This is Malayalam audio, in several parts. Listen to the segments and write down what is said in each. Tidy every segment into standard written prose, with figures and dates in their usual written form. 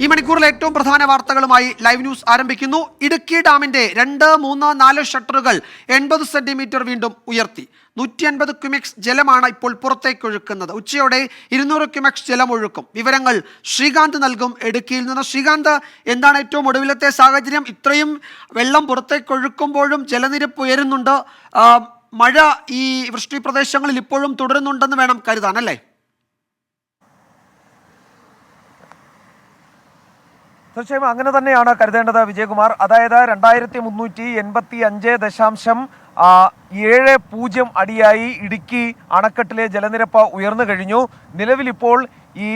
ഈ മണിക്കൂറിലെ ഏറ്റവും പ്രധാന വാർത്തകളുമായി ലൈവ് ന്യൂസ് ആരംഭിക്കുന്നു. ഇടുക്കി ഡാമിന്റെ 2, 3, 4 ഷട്ടറുകൾ 80 സെന്റിമീറ്റർ വീണ്ടും ഉയർത്തി. 150 ക്യുമെക്സ് ജലമാണ് ഇപ്പോൾ പുറത്തേക്ക് ഒഴുക്കുന്നത്. ഉച്ചയോടെ 200 ക്യുമെക്സ് ജലം ഒഴുക്കും. വിവരങ്ങൾ ശ്രീകാന്ത് നൽകും ഇടുക്കിയിൽ നിന്ന്. ശ്രീകാന്ത്, എന്താണ് ഏറ്റവും ഒടുവിലത്തെ സാഹചര്യം? ഇത്രയും വെള്ളം പുറത്തേക്ക് ഒഴുക്കുമ്പോഴും ജലനിരപ്പ് ഉയരുന്നുണ്ട്. മഴ ഈ വൃഷ്ടി പ്രദേശങ്ങളിൽ ഇപ്പോഴും തുടരുന്നുണ്ടെന്ന് വേണം കരുതാൻ, അല്ലേ? തീർച്ചയായും അങ്ങനെ തന്നെയാണ് കരുതേണ്ടത് വിജയകുമാർ. അതായത് 2385.70 അടിയായി ഇടുക്കി അണക്കെട്ടിലെ ജലനിരപ്പ് ഉയർന്നു കഴിഞ്ഞു. നിലവിലിപ്പോൾ ഈ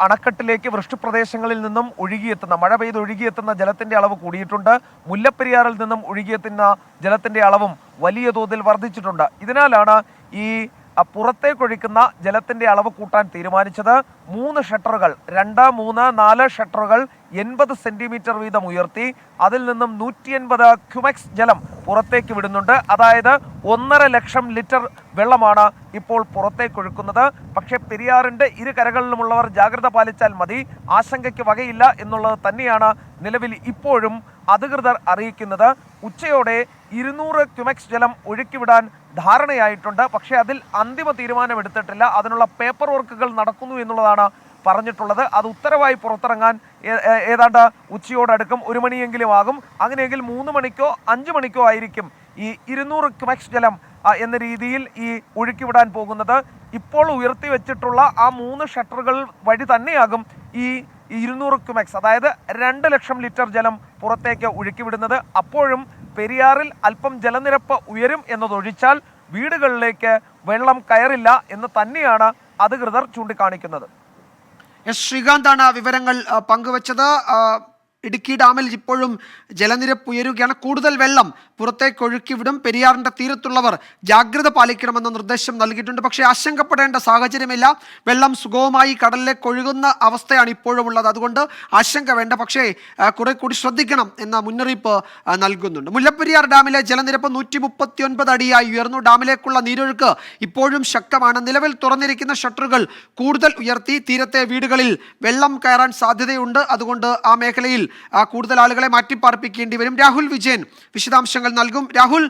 അണക്കെട്ടിലേക്ക് വൃഷ്ടിപ്രദേശങ്ങളിൽ നിന്നും മഴ പെയ്ത് ഒഴുകിയെത്തുന്ന ജലത്തിന്റെ അളവ് കൂടിയിട്ടുണ്ട്. മുല്ലപ്പെരിയാറിൽ നിന്നും ഒഴുകിയെത്തുന്ന ജലത്തിന്റെ അളവും വലിയ തോതിൽ വർദ്ധിച്ചിട്ടുണ്ട്. ഇതിനാലാണ് ഈ പുറത്തേക്കൊഴിക്കുന്ന ജലത്തിന്റെ അളവ് കൂട്ടാൻ തീരുമാനിച്ചത്. 3 ഷട്ടറുകൾ 2, 3, 4 ഷട്ടറുകൾ 80 സെന്റിമീറ്റർ വീതം ഉയർത്തി അതിൽ നിന്നും 180 ക്യുമെക്സ് ജലം പുറത്തേക്ക് വിടുന്നുണ്ട്. അതായത് 1.5 ലക്ഷം ലിറ്റർ വെള്ളമാണ് ഇപ്പോൾ പുറത്തേക്കൊഴുക്കുന്നത്. പക്ഷേ പെരിയാറിന്റെ ഇരു കരകളിലുമുള്ളവർ ജാഗ്രത പാലിച്ചാൽ മതി, ആശങ്കയ്ക്ക് വകയില്ല എന്നുള്ളത് തന്നെയാണ് നിലവിൽ ഇപ്പോഴും അധികൃതർ അറിയിക്കുന്നത്. ഉച്ചയോടെ 200 ക്യുമെക്സ് ജലം ഒഴുക്കിവിടാൻ ധാരണയായിട്ടുണ്ട്. പക്ഷേ അതിൽ അന്തിമ തീരുമാനമെടുത്തിട്ടില്ല. അതിനുള്ള പേപ്പർ വർക്കുകൾ നടക്കുന്നു എന്നുള്ളതാണ് പറഞ്ഞിട്ടുള്ളത്. അത് ഉത്തരവായി പുറത്തിറങ്ങാൻ ഏതാണ്ട് ഉച്ചയോടടുക്കും 1 മണിയെങ്കിലും ആകും. അങ്ങനെയെങ്കിൽ 3 മണിക്കോ 5 മണിക്കോ ആയിരിക്കും ഈ 200 ക്യുമെക്സ് ജലം എന്ന രീതിയിൽ ഈ ഒഴുക്കിവിടാൻ പോകുന്നത്. ഇപ്പോൾ ഉയർത്തി വെച്ചിട്ടുള്ള ആ 3 ഷട്ടറുകൾ വഴി തന്നെയാകും ഈ 200 ക്യുമെക്സ്, അതായത് 2 ലക്ഷം ലിറ്റർ ജലം പുറത്തേക്ക് ഒഴുക്കിവിടുന്നത്. അപ്പോഴും പെരിയാറിൽ അല്പം ജലനിരപ്പ് ഉയരും എന്നതൊഴിച്ചാൽ വീടുകളിലേക്ക് വെള്ളം കയറില്ല എന്ന് തന്നെയാണ് അധികൃതർ ചൂണ്ടിക്കാണിക്കുന്നത്. ശ്രീകാന്താണ് വിവരങ്ങൾ പങ്കുവച്ചത്. ഇടുക്കി ഡാമിൽ ഇപ്പോഴും ജലനിരപ്പ് ഉയരുകയാണ്. കൂടുതൽ വെള്ളം പുറത്തേക്ക് ഒഴുക്കിവിടും. പെരിയാറിന്റെ തീരത്തുള്ളവർ ജാഗ്രത പാലിക്കണമെന്ന നിർദ്ദേശം നൽകിയിട്ടുണ്ട്. പക്ഷേ ആശങ്കപ്പെടേണ്ട സാഹചര്യമില്ല. വെള്ളം സുഗമമായി കടലിലേക്ക് ഒഴുകുന്ന അവസ്ഥയാണ് ഇപ്പോഴും ഉള്ളത്. അതുകൊണ്ട് ആശങ്ക വേണ്ട. പക്ഷേ കുറെ കൂടി ശ്രദ്ധിക്കണം എന്ന മുന്നറിയിപ്പ് നൽകുന്നുണ്ട്. മുല്ലപ്പെരിയാർ ഡാമിലെ ജലനിരപ്പ് 139 അടിയായി ഉയർന്നു. ഡാമിലേക്കുള്ള നീരൊഴുക്ക് ഇപ്പോഴും ശക്തമാണ്. നിലവിൽ തുറന്നിരിക്കുന്ന ഷട്ടറുകൾ കൂടുതൽ ഉയർത്തി തീരത്തെ വീടുകളിൽ വെള്ളം കയറാൻ സാധ്യതയുണ്ട്. അതുകൊണ്ട് ആ മേഖലയിൽ കൂടുതൽ ആളുകളെ മാറ്റിപ്പാർപ്പിക്കേണ്ടി വരും. രാഹുൽ വിജയൻ വിശദാംശങ്ങൾ നൽകും. രാഹുൽ,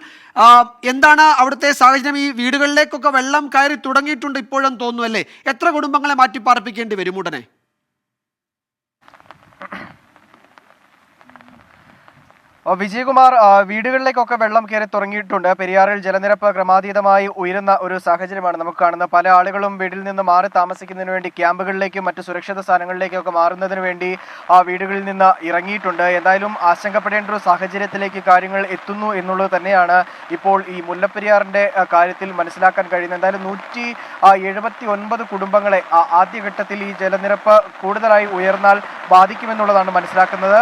എന്താണ് അവിടുത്തെ സാഹചര്യം? ഈ വീടുകളിലേക്കൊക്കെ വെള്ളം കയറി തുടങ്ങിയിട്ടുണ്ട് ഇപ്പോഴും തോന്നുന്നു, അല്ലേ? എത്ര കുടുംബങ്ങളെ മാറ്റിപ്പാർപ്പിക്കേണ്ടി വരും ഉടനെ? വിജയകുമാർ, വീടുകളിലേക്കൊക്കെ വെള്ളം കയറി തുടങ്ങിയിട്ടുണ്ട്. പെരിയാറിൽ ജലനിരപ്പ് ക്രമാതീതമായി ഉയരുന്ന ഒരു സാഹചര്യമാണ് നമുക്ക് കാണുന്നത്. പല ആളുകളും വീട്ടിൽ നിന്ന് മാറി താമസിക്കുന്നതിന് വേണ്ടി ക്യാമ്പുകളിലേക്കും മറ്റ് സുരക്ഷിത സ്ഥാനങ്ങളിലേക്കൊക്കെ മാറുന്നതിന് വേണ്ടി വീടുകളിൽ നിന്ന് ഇറങ്ങിയിട്ടുണ്ട്. എന്തായാലും ആശങ്കപ്പെടേണ്ട ഒരു സാഹചര്യത്തിലേക്ക് കാര്യങ്ങൾ എത്തുന്നു എന്നുള്ളത് തന്നെയാണ് ഇപ്പോൾ ഈ മുല്ലപ്പെരിയാറിന്റെ കാര്യത്തിൽ മനസ്സിലാക്കാൻ കഴിയുന്നത്. എന്തായാലും 179 കുടുംബങ്ങളെ ആദ്യഘട്ടത്തിൽ ഈ ജലനിരപ്പ് കൂടുതലായി ഉയർന്നാൽ ബാധിക്കുമെന്നുള്ളതാണ് മനസ്സിലാക്കുന്നത്.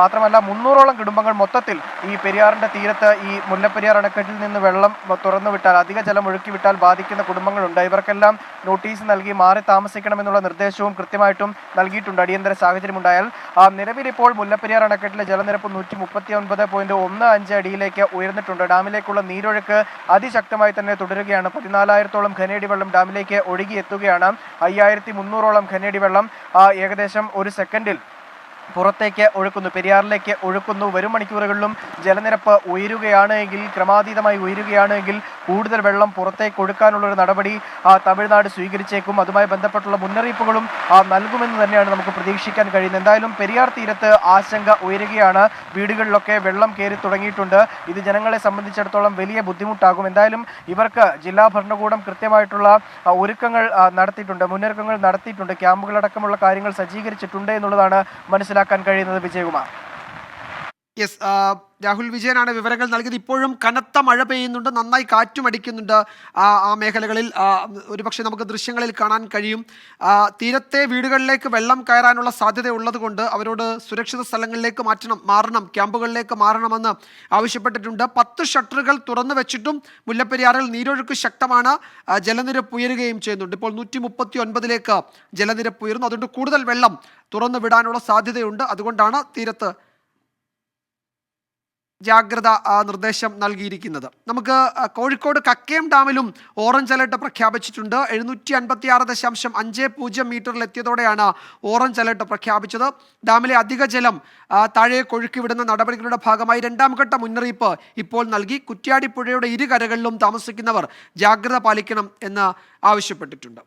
മാത്രമല്ല 300ഓളം കുടുംബങ്ങൾ മൊത്തത്തിൽ ഈ പെരിയാറിന്റെ തീരത്ത് ഈ മുല്ലപ്പെരിയാർ അണക്കെട്ടിൽ നിന്ന് വെള്ളം തുറന്നു വിട്ടാൽ, അധിക ജലം ഒഴുക്കി വിട്ടാൽ ബാധിക്കുന്ന കുടുംബങ്ങളുണ്ട്. ഇവർക്കെല്ലാം നോട്ടീസ് നൽകി മാറി താമസിക്കണമെന്നുള്ള നിർദ്ദേശവും കൃത്യമായിട്ടും നൽകിയിട്ടുണ്ട്. അടിയന്തര സാഹചര്യം ഉണ്ടായാൽ നിലവിലിപ്പോൾ മുല്ലപ്പെരിയാർ അണക്കെട്ടിലെ ജലനിരപ്പ് 139.15 അടിയിലേക്ക് ഉയർന്നിട്ടുണ്ട്. ഡാമിലേക്കുള്ള നീരൊഴുക്ക് അതിശക്തമായി തന്നെ തുടരുകയാണ്. 14,000ഓളം ഖനയടി വെള്ളം ഡാമിലേക്ക് ഒഴുകിയെത്തുകയാണ്. 5,300ഓളം ഖനയടി വെള്ളം ഏകദേശം ഒരു സെക്കൻഡിൽ പുറത്തേക്ക് ഒഴുക്കുന്നു, പെരിയാറിലേക്ക് ഒഴുക്കുന്നു. വരും മണിക്കൂറുകളിലും ജലനിരപ്പ് ഉയരുകയാണെങ്കിൽ, ക്രമാതീതമായി ഉയരുകയാണെങ്കിൽ കൂടുതൽ വെള്ളം പുറത്തേക്ക് ഒഴുക്കാനുള്ളൊരു നടപടി തമിഴ്നാട് സ്വീകരിച്ചേക്കും. അതുമായി ബന്ധപ്പെട്ടുള്ള മുന്നറിയിപ്പുകളും നൽകുമെന്ന് തന്നെയാണ് നമുക്ക് പ്രതീക്ഷിക്കാൻ കഴിയുന്നത്. എന്തായാലും പെരിയാർ തീരത്ത് ആശങ്ക ഉയരുകയാണ്. വീടുകളിലൊക്കെ വെള്ളം കയറി തുടങ്ങിയിട്ടുണ്ട്. ഇത് ജനങ്ങളെ സംബന്ധിച്ചിടത്തോളം വലിയ ബുദ്ധിമുട്ടാകും. എന്തായാലും ഇവർക്ക് ജില്ലാ ഭരണകൂടം കൃത്യമായിട്ടുള്ള മുന്നൊരുക്കങ്ങൾ നടത്തിയിട്ടുണ്ട്. ക്യാമ്പുകളടക്കമുള്ള കാര്യങ്ങൾ സജ്ജീകരിച്ചിട്ടുണ്ട് എന്നുള്ളതാണ് മനസ്സിലാക്കാൻ കഴിയുന്നത്. വിജയകുമാർ. യെസ്, രാഹുൽ വിജയനാണ് വിവരങ്ങൾ നൽകിയത്. ഇപ്പോഴും കനത്ത മഴ പെയ്യുന്നുണ്ട്, നന്നായി കാറ്റും അടിക്കുന്നുണ്ട് ആ മേഖലകളിൽ. ഒരുപക്ഷെ നമുക്ക് ദൃശ്യങ്ങളിൽ കാണാൻ കഴിയും. തീരത്തെ വീടുകളിലേക്ക് വെള്ളം കയറാനുള്ള സാധ്യത ഉള്ളത് കൊണ്ട് അവരോട് സുരക്ഷിത സ്ഥലങ്ങളിലേക്ക് മാറണം, ക്യാമ്പുകളിലേക്ക് മാറണമെന്ന് ആവശ്യപ്പെട്ടിട്ടുണ്ട്. 10 ഷട്ടറുകൾ തുറന്നു വെച്ചിട്ടും മുല്ലപ്പെരിയാറിൽ നീരൊഴുക്ക് ശക്തമാണ്. ജലനിരപ്പ് ഉയരുകയും ചെയ്യുന്നുണ്ട്. ഇപ്പോൾ 139ലേക്ക് ജലനിരപ്പ് ഉയർന്നു. അതുകൊണ്ട് കൂടുതൽ വെള്ളം തുറന്നു വിടാനുള്ള സാധ്യതയുണ്ട്. അതുകൊണ്ടാണ് തീരത്ത് ജാഗ്രത നിർദ്ദേശം നൽകിയിരിക്കുന്നത്. നമുക്ക് കോഴിക്കോട് കക്കയം ഡാമിലും ഓറഞ്ച് അലർട്ട് പ്രഖ്യാപിച്ചിട്ടുണ്ട്. 756.50 മീറ്ററിൽ എത്തിയതോടെയാണ് ഓറഞ്ച് അലർട്ട് പ്രഖ്യാപിച്ചത്. ഡാമിലെ അധിക ജലം താഴേക്ക് ഒഴുക്കിവിടുന്ന നടപടികളുടെ ഭാഗമായി രണ്ടാം ഘട്ട മുന്നറിയിപ്പ് ഇപ്പോൾ നൽകി. കുറ്റ്യാടി പുഴയുടെ ഇരുകരകളിലും താമസിക്കുന്നവർ ജാഗ്രത പാലിക്കണം എന്ന് ആവശ്യപ്പെട്ടിട്ടുണ്ട്.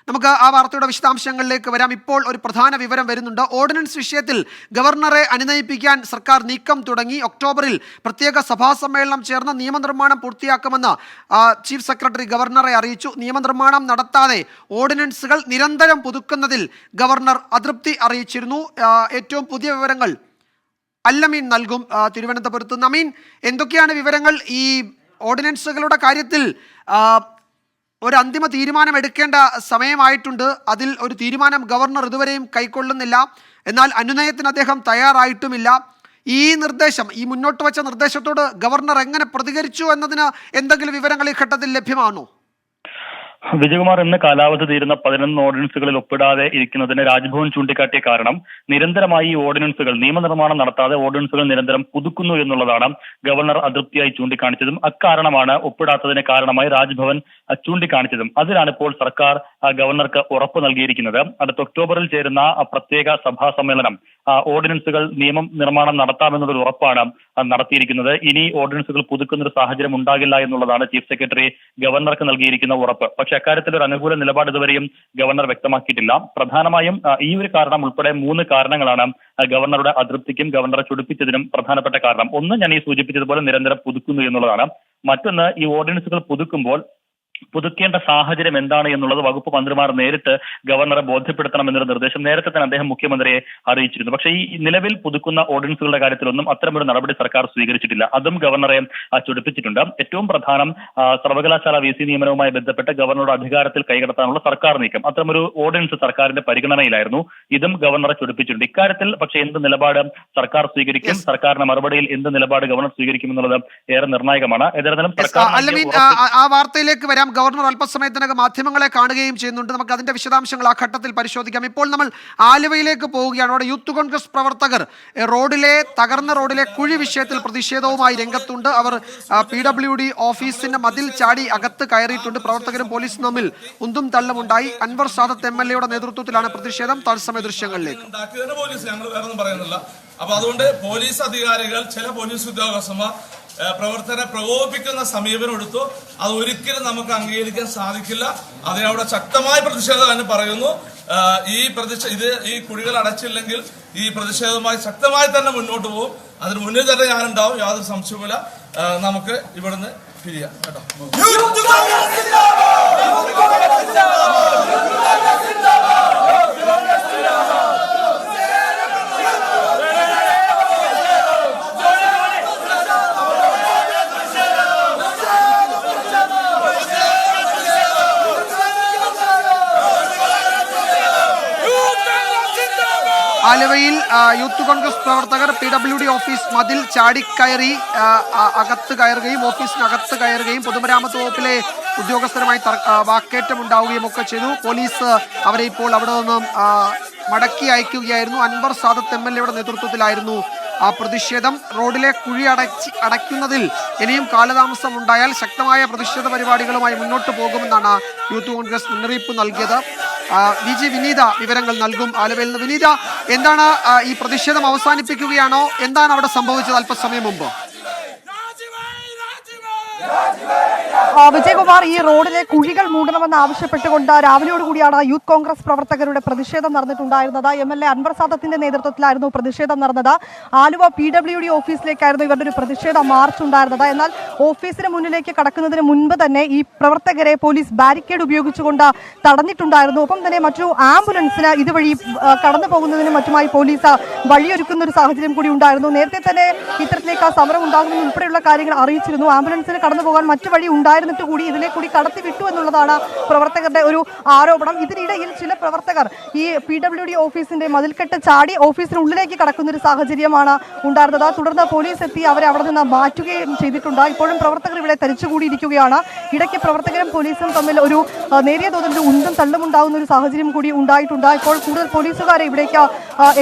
നമുക്ക് ആ വാർത്തയുടെ വിശദാംശങ്ങളിലേക്ക് വരാം. ഇപ്പോൾ ഒരു പ്രധാന വിവരം വരുന്നുണ്ട്. ഓർഡിനൻസ് വിഷയത്തിൽ ഗവർണറെ അനുനയിപ്പിക്കാൻ സർക്കാർ നീക്കം തുടങ്ങി. ഒക്ടോബറിൽ പ്രത്യേക സഭാ സമ്മേളനം ചേർന്ന് നിയമനിർമ്മാണം പൂർത്തിയാക്കുമെന്ന് ചീഫ് സെക്രട്ടറി ഗവർണറെ അറിയിച്ചു. നിയമനിർമ്മാണം നടത്താതെ ഓർഡിനൻസുകൾ നിരന്തരം പുതുക്കുന്നതിൽ ഗവർണർ അതൃപ്തി അറിയിച്ചിരുന്നു. ഏറ്റവും പുതിയ വിവരങ്ങൾ അല്ലമീൻ നൽകും തിരുവനന്തപുരത്ത്. നമീൻ, എന്തൊക്കെയാണ് വിവരങ്ങൾ? ഈ ഓർഡിനൻസുകളുടെ കാര്യത്തിൽ ഒരു അന്തിമ തീരുമാനം എടുക്കേണ്ട സമയമായിട്ടുണ്ട്. അതിൽ ഒരു തീരുമാനം ഗവർണർ ഇതുവരെയും കൈക്കൊള്ളുന്നില്ല. എന്നാൽ അനുനയത്തിന് അദ്ദേഹം തയ്യാറായിട്ടുമില്ല. ഈ നിർദ്ദേശം, ഈ മുന്നോട്ട് വച്ച നിർദ്ദേശത്തോട് ഗവർണർ എങ്ങനെ പ്രതികരിച്ചു എന്നതിന് എന്തെങ്കിലും വിവരങ്ങൾ ഈ ഘട്ടത്തിൽ ലഭ്യമാണോ? വിജയകുമാർ, ഇന്ന് കാലാവധി തീരുന്ന 11 ഓർഡിനൻസുകളിൽ ഒപ്പിടാതെ ഇരിക്കുന്നതിന് രാജ്ഭവൻ ചൂണ്ടിക്കാട്ടിയ കാരണം നിരന്തരമായി ഈ ഓർഡിനൻസുകൾ നിയമനിർമ്മാണം നടത്താതെ ഓർഡിനൻസുകൾ നിരന്തരം പുതുക്കുന്നു എന്നുള്ളതാണ് ഗവർണർ അതൃപ്തിയായി ചൂണ്ടിക്കാണിച്ചതും അക്കാരണമാണ് ഒപ്പിടാത്തതിന് കാരണമായി രാജ്ഭവൻ ചൂണ്ടിക്കാണിച്ചതും. അതിലാണ് ഇപ്പോൾ സർക്കാർ ഗവർണർക്ക് ഉറപ്പ് നൽകിയിരിക്കുന്നത്. അടുത്ത ഒക്ടോബറിൽ ചേരുന്ന പ്രത്യേക സഭാ സമ്മേളനം ഓർഡിനൻസുകൾ നിയമം നിർമ്മാണം നടത്താമെന്നുള്ളൊരു ഉറപ്പാണ് നടത്തിയിരിക്കുന്നത്. ഇനി ഓർഡിനൻസുകൾ പുതുക്കുന്ന ഒരു സാഹചര്യം ഉണ്ടാകില്ല എന്നുള്ളതാണ് ചീഫ് സെക്രട്ടറി ഗവർണർക്ക് നൽകിയിരിക്കുന്ന ഉറപ്പ്. പക്ഷേ അക്കാര്യത്തിൽ ഒരു അനുകൂല നിലപാട് ഇതുവരെയും ഗവർണർ വ്യക്തമാക്കിയിട്ടില്ല. പ്രധാനമായും ഈ ഒരു കാരണം ഉൾപ്പെടെ 3 കാരണങ്ങളാണ് ഗവർണറുടെ അതൃപ്തിക്കും ഗവർണറെ ചൊടിപ്പിച്ചതിനും പ്രധാനപ്പെട്ട കാരണം. ഒന്ന്, ഞാൻ ഈ സൂചിപ്പിച്ചതുപോലെ നിരന്തരം പുതുക്കുന്നു എന്നുള്ളതാണ്. മറ്റൊന്ന്, ഈ ഓർഡിനൻസുകൾ പുതുക്കേണ്ട സാഹചര്യം എന്താണ് എന്നുള്ളത് വകുപ്പ് മന്ത്രിമാർ നേരിട്ട് ഗവർണറെ ബോധ്യപ്പെടുത്തണം എന്നൊരു നിർദ്ദേശം നേരത്തെ തന്നെ അദ്ദേഹം മുഖ്യമന്ത്രിയെ അറിയിച്ചിരുന്നു. പക്ഷേ ഈ നിലവിൽ പുതുക്കുന്ന ഓർഡിനൻസുകളുടെ കാര്യത്തിലൊന്നും അത്തരമൊരു നടപടി സർക്കാർ സ്വീകരിച്ചിട്ടില്ല. അതും ഗവർണറെ ചൊടിപ്പിച്ചിട്ടുണ്ട്. ഏറ്റവും പ്രധാനം, സർവകലാശാല VC നിയമനവുമായി ബന്ധപ്പെട്ട് ഗവർണറുടെ അധികാരത്തിൽ കൈകടത്താനുള്ള സർക്കാർ നീക്കം, അത്തരമൊരു ഓർഡിനൻസ് സർക്കാരിന്റെ പരിഗണനയിലായിരുന്നു. ഇതും ഗവർണറെ ചൊടിപ്പിച്ചിട്ടുണ്ട്. ഇക്കാര്യത്തിൽ പക്ഷേ എന്ത് നിലപാട് സർക്കാർ സ്വീകരിക്കും, സർക്കാരിന്റെ മറുപടിയിൽ എന്ത് നിലപാട് ഗവർണർ സ്വീകരിക്കും എന്നുള്ളത് ഏറെ നിർണായകമാണ്. ഏതായാലും സർക്കാർ ആ വാർത്തയിലേക്ക് വരാം. ഗവർണർ അല്പസമയത്തിനകം മാധ്യമങ്ങളെ കാണുകയും ചെയ്യുന്നുണ്ട്. നമുക്ക് അതിന്റെ വിശദാംശങ്ങൾ ആ ഘട്ടത്തിൽ പരിശോധിക്കാം. ഇപ്പോൾ നമ്മൾ ആലുവയിലേക്ക് പോവുകയാണ്. അവിടെ യൂത്ത് കോൺഗ്രസ് പ്രവർത്തകർ തകർന്ന റോഡിലെ കുഴി വിഷയത്തിൽ പ്രതിഷേധവുമായി രംഗത്തുണ്ട്. അവർ PWD ഓഫീസിന്റെ മതിൽ ചാടി അകത്ത് കയറിയിട്ടുണ്ട്. പ്രവർത്തകരും പോലീസും തമ്മിൽ ഉന്തും തള്ളുമുണ്ടായി. അൻവർ സാദത്ത് MLA നേതൃത്വത്തിലാണ് പ്രതിഷേധം. തത്സമയ ദൃശ്യങ്ങളിലേക്ക്. അപ്പൊ അതുകൊണ്ട് പോലീസ് അധികാരികൾ, ചില പോലീസ് ഉദ്യോഗസ്ഥന്മാർ പ്രവർത്തകരെ പ്രകോപിപ്പിക്കുന്ന സമീപനം എടുത്തു. അത് ഒരിക്കലും നമുക്ക് അംഗീകരിക്കാൻ സാധിക്കില്ല. അതിനവിടെ ശക്തമായ പ്രതിഷേധം തന്നെ പറയുന്നു. ഈ കുഴികൾ അടച്ചില്ലെങ്കിൽ ഈ പ്രതിഷേധവുമായി ശക്തമായി തന്നെ മുന്നോട്ട് പോകും. അതിന് മുന്നിൽ തന്നെ ഞാനുണ്ടാവും, യാതൊരു സംശയവുമില്ല. നമുക്ക് ഇവിടുന്ന് പിരിയാം കേട്ടോ. ആലുവയിൽ യൂത്ത് കോൺഗ്രസ് പ്രവർത്തകർ PWD ഓഫീസ് മതിൽ ചാടിക്കയറി അകത്ത് കയറുകയും ഓഫീസിനകത്ത് കയറുകയും പൊതുമരാമത്ത് വകുപ്പിലെ ഉദ്യോഗസ്ഥരുമായി വാക്കേറ്റം ഉണ്ടാവുകയും ഒക്കെ ചെയ്തു. പോലീസ് അവരെ ഇപ്പോൾ അവിടെ നിന്നും മടക്കി അയക്കുകയായിരുന്നു. അൻവർ സാദത്ത് MLA നേതൃത്വത്തിലായിരുന്നു ആ പ്രതിഷേധം. റോഡിലെ കുഴി അടയ്ക്കുന്നതിൽ ഇനിയും കാലതാമസം ഉണ്ടായാൽ ശക്തമായ പ്രതിഷേധ പരിപാടികളുമായി മുന്നോട്ട് പോകുമെന്നാണ് യൂത്ത് കോൺഗ്രസ് മുന്നറിയിപ്പ് നൽകിയത്. VG വിനീത വിവരങ്ങൾ നൽകും ആലുവയിൽ നിന്ന്. വിനീത, എന്താണ് ഈ പ്രതിഷേധം അവസാനിപ്പിക്കുകയാണോ? എന്താണ് അവിടെ സംഭവിച്ചത് അല്പസമയം മുമ്പ്? വിജയകുമാർ, ഈ റോഡിലെ കുഴികൾ മൂടണമെന്ന് ആവശ്യപ്പെട്ടുകൊണ്ട് രാവിലെയോടുകൂടിയാണ് യൂത്ത് കോൺഗ്രസ് പ്രവർത്തകരുടെ പ്രതിഷേധം നടന്നിട്ടുണ്ടായിരുന്നത്. MLA അൻവർ സാദത്തിന്റെ നേതൃത്വത്തിലായിരുന്നു പ്രതിഷേധം നടന്നത്. ആലുവ PWD ഓഫീസിലേക്കായിരുന്നു ഇവരുടെ ഒരു പ്രതിഷേധ മാർച്ച് ഉണ്ടായിരുന്നത്. എന്നാൽ ഓഫീസിന് മുന്നിലേക്ക് കടക്കുന്നതിന് മുൻപ് തന്നെ ഈ പ്രവർത്തകരെ പോലീസ് ബാരിക്കേഡ് ഉപയോഗിച്ചുകൊണ്ട് തടഞ്ഞിട്ടുണ്ടായിരുന്നു. ഒപ്പം തന്നെ മറ്റു ആംബുലൻസിന് ഇതുവഴി കടന്നു പോകുന്നതിനും മറ്റുമായി പോലീസ് വഴിയൊരുക്കുന്ന ഒരു സാഹചര്യം കൂടി ഉണ്ടായിരുന്നു. നേരത്തെ തന്നെ ഇത്തരത്തിലേക്ക് സമരം ഉണ്ടാകുന്നതിന് ഉൾപ്പെടെയുള്ള കാര്യങ്ങൾ അറിയിച്ചിരുന്നു. ആംബുലൻസിന് കടന്നു പോകാൻ മറ്റു വഴി ഉണ്ടായിരുന്നു ഉണ്ടായിരുന്നിട്ട് കൂടി ഇതിലെ കൂടി കടത്തി വിട്ടു എന്നുള്ളതാണ് പ്രവർത്തകരുടെ ഒരു ആരോപണം. ഇതിനിടയിൽ ചില പ്രവർത്തകർ ഈ PWD ഓഫീസിന്റെ മതിൽക്കെട്ട് ചാടി ഓഫീസിനുള്ളിലേക്ക് കടക്കുന്ന ഒരു സാഹചര്യമാണ് ഉണ്ടായിരുന്നത്. തുടർന്ന് പോലീസ് എത്തി അവരെ അവിടെ നിന്ന് മാറ്റുകയും ചെയ്തിട്ടുണ്ട്. ഇപ്പോഴും പ്രവർത്തകർ ഇവിടെ തരിച്ചുകൂടിയിരിക്കുകയാണ്. ഇടയ്ക്ക് പ്രവർത്തകരും പോലീസും തമ്മിൽ ഒരു നേരിയ തോതിൽ ഒരു ഉന്തും തള്ളും ഉണ്ടാകുന്ന ഒരു സാഹചര്യം കൂടി ഉണ്ടായിട്ടുണ്ട്. ഇപ്പോൾ കൂടുതൽ പോലീസുകാരെ ഇവിടേക്ക്